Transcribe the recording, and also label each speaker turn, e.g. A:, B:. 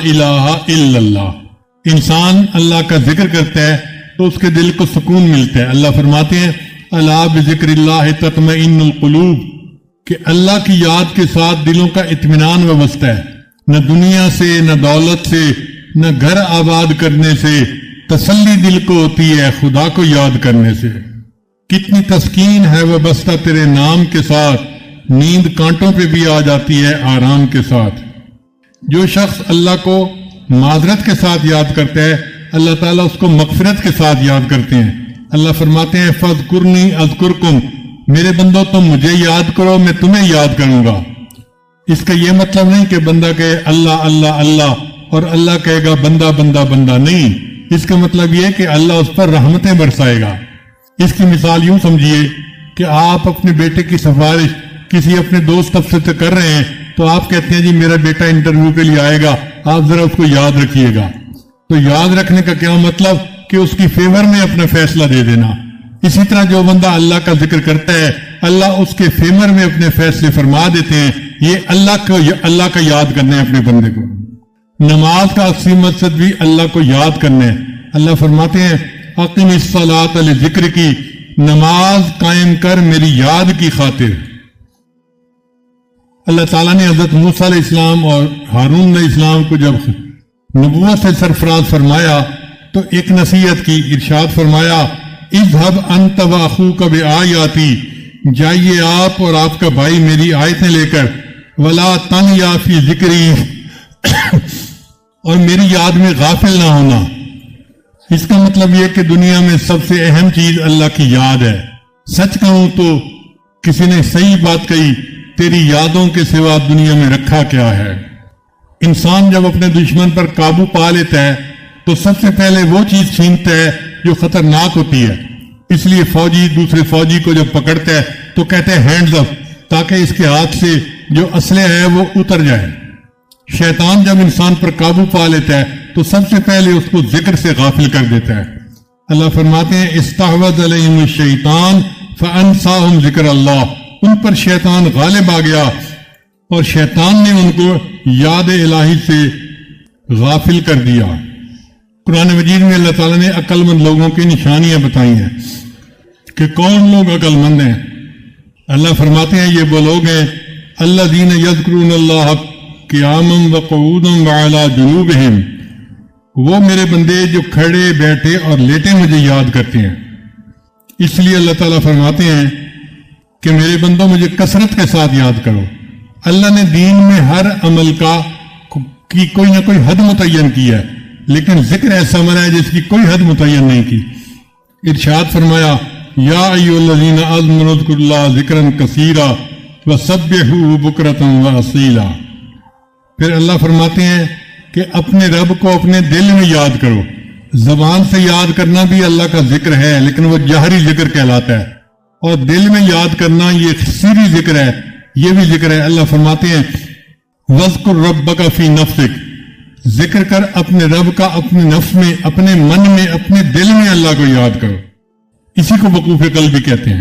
A: الہ الا اللہ. انسان اللہ کا ذکر کرتا ہے تو اس کے دل کو سکون ملتا ہے. اللہ فرماتے ہیں الا بذکر اللہ تطمئن القلوب، کہ اللہ کی یاد کے ساتھ دلوں کا اطمینان وابستہ ہے. نہ دنیا سے، نہ دولت سے، نہ گھر آباد کرنے سے تسلی دل کو ہوتی ہے، خدا کو یاد کرنے سے. کتنی تسکین ہے وابستہ تیرے نام کے ساتھ، نیند کانٹوں پہ بھی آ جاتی ہے آرام کے ساتھ. جو شخص اللہ کو معذرت کے ساتھ یاد کرتا ہے، اللہ تعالیٰ اس کو مغفرت کے ساتھ یاد کرتے ہیں. اللہ فرماتے ہیں فاذکرنی اذکرکم، میرے بندو تم مجھے یاد کرو میں تمہیں یاد کروں گا. اس کا یہ مطلب نہیں کہ بندہ کہے اللہ اللہ اللہ اور اللہ کہے گا بندہ بندہ بندہ، نہیں. اس کا مطلب یہ کہ اللہ اس پر رحمتیں برسائے گا. اس کی مثال یوں سمجھیے کہ آپ اپنے بیٹے کی سفارش کسی اپنے دوست افسر سے کر رہے ہیں تو آپ کہتے ہیں جی میرا بیٹا انٹرویو کے لیے آئے گا، آپ ذرا اس کو یاد رکھیے گا. تو یاد رکھنے کا کیا مطلب کہ اس کی فیور میں اپنا فیصلہ دے دینا. اسی طرح جو بندہ اللہ کا ذکر کرتا ہے اللہ اس کے فیور میں اپنے فیصلے فرما دیتے ہیں. یہ اللہ کا یاد کرنا ہے اپنے بندے کو. نماز کا اصلی مقصد بھی اللہ کو یاد کرنا ہے. اللہ فرماتے ہیں اقم الصلاۃ لذکر کی، نماز قائم کر میری یاد کی خاطر. اللہ تعالیٰ نے حضرت موسیٰ علیہ السلام اور ہارون علیہ السلام کو جب نبوت سے سرفراز فرمایا تو ایک نصیحت کی. ارشاد فرمایا اذهب انت واخوک بآیاتی، جائیے آپ اور آپ کا بھائی میری آیتیں لے کر، ولا تنیا فی ذکری، اور میری یاد میں غافل نہ ہونا. اس کا مطلب یہ کہ دنیا میں سب سے اہم چیز اللہ کی یاد ہے. سچ کہوں تو کسی نے صحیح بات کہی، تیری یادوں کے سوا دنیا میں رکھا کیا ہے. انسان جب اپنے دشمن پر قابو پا لیتا ہے تو سب سے پہلے وہ چیز چھینتا ہے جو خطرناک ہوتی ہے. اس لیے فوجی دوسرے فوجی کو جب پکڑتا ہے تو کہتے ہیں ہینڈز اپ، تاکہ اس کے ہاتھ سے جو اسلحہ ہے وہ اتر جائے. شیطان جب انسان پر قابو پا لیتا ہے تو سب سے پہلے اس کو ذکر سے غافل کر دیتا ہے. اللہ فرماتے ہیں استحوذ علیہم الشیطان فانساہم ذکر اللہ، ان پر شیطان غالب آ گیا اور شیطان نے ان کو یاد الہی سے غافل کر دیا. قرآن مجید میں اللہ تعالیٰ نے عقل مند لوگوں کی نشانیاں بتائی ہیں کہ کون لوگ عقل مند ہیں. اللہ فرماتے ہیں یہ وہ لوگ ہیں الذین یذکرون اللہ قیاما وقعودا وعلی جنوبہم، وہ میرے بندے جو کھڑے بیٹھے اور لیٹے مجھے یاد کرتے ہیں. اس لیے اللہ تعالیٰ فرماتے ہیں کہ میرے بندوں مجھے کثرت کے ساتھ یاد کرو. اللہ نے دین میں ہر عمل کی کوئی نہ کوئی حد متعین کی ہے، لیکن ذکر ایسا مرا ہے جس کی کوئی حد متعین نہیں کی. ارشاد فرمایا یا ایھا الذین آمنوا اذکروا اللہ ذکرا کثیرا وسبحوہ بکرۃ واصیلا. پھر اللہ فرماتے ہیں کہ اپنے رب کو اپنے دل میں یاد کرو. زبان سے یاد کرنا بھی اللہ کا ذکر ہے لیکن وہ جہری ذکر کہلاتا ہے، اور دل میں یاد کرنا یہ سری ذکر ہے، یہ بھی ذکر ہے. اللہ فرماتے ہیں وَاذْكُرْ رَبَّكَ فِي نَفْسِكَ، ذکر کر اپنے رب کا اپنے نفس میں، اپنے من میں، اپنے دل میں اللہ کو یاد کرو. اسی کو وقوف قلب بھی کہتے ہیں.